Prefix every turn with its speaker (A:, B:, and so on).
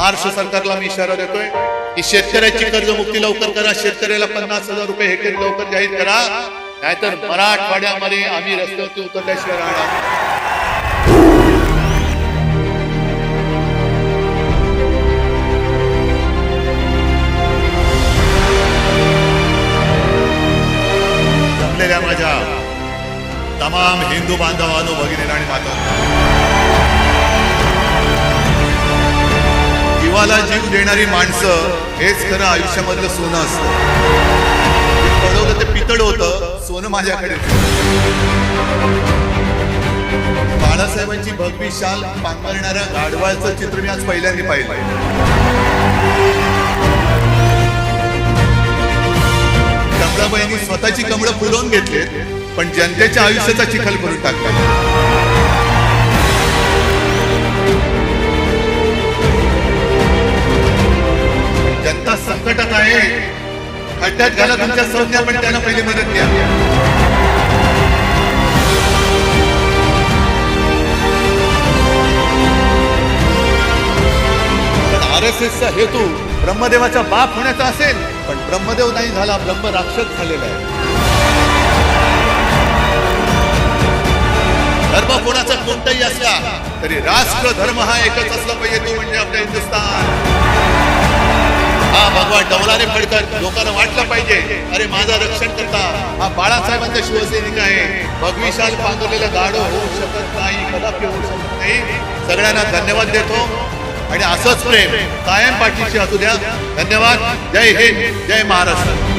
A: महाराष्ट्र सरकारला मी इशारा देतोय की शेतकऱ्याची कर्जमुक्ती लवकर करा, शेतकऱ्याला 50,000 रुपये हेक्टरी लवकर जाहीर करा, नाहीतर मराठवाड्यामध्ये आम्ही रस्त्यावरती उतरल्याशिवाय राहणार नाही. जमलेल्या माझ्या तमाम हिंदू बांधवांनो, भगिनी आणि मातांनो, जीवाला जीव देणारी माणसं हेच खरं आयुष्यामधलं सोनं असतं. पडवलं ते पितळ होतं, सोनं माझ्याकडे. बाळासाहेबांची भगवी शाल पांघरणाऱ्या गाढवाचं चित्र मी आज पहिल्यांदा पाहिलं. कमळाबाईंनी स्वतःची कमळं फुलवून घेतलेत, पण जनतेच्या आयुष्याचा चिखल करून टाकला. जनता संकटात आहे, खड्ड्यात घाला तुमच्या संज्ञा, पण त्यांना पहिली मदत द्या. RSSचा हेतू ब्रह्मदेवाचा बाप होण्याचा असेल, पण ब्रह्मदेव नाही झाला, ब्रह्म राक्षस झालेला आहे. धर्म कोणाचा कोणताही असला तरी राष्ट्र धर्म हा एकच असला पाहिजे, तो म्हणजे आपला हिंदुस्थान. हा भगवान डवलारे फडकर लोकांना वाटलं पाहिजे, अरे माझा रक्षण करता हा बाळासाहेबांचा शिवसैनिक आहे. भगवी शाल पांघरलेला गाढव होऊ शकत नाही, कदापि होऊ शकत नाही. सगळ्यांना धन्यवाद देतो आणि असंच प्रेम कायम पाठीशी असू द्या. धन्यवाद. जय हिंद, जय महाराष्ट्र.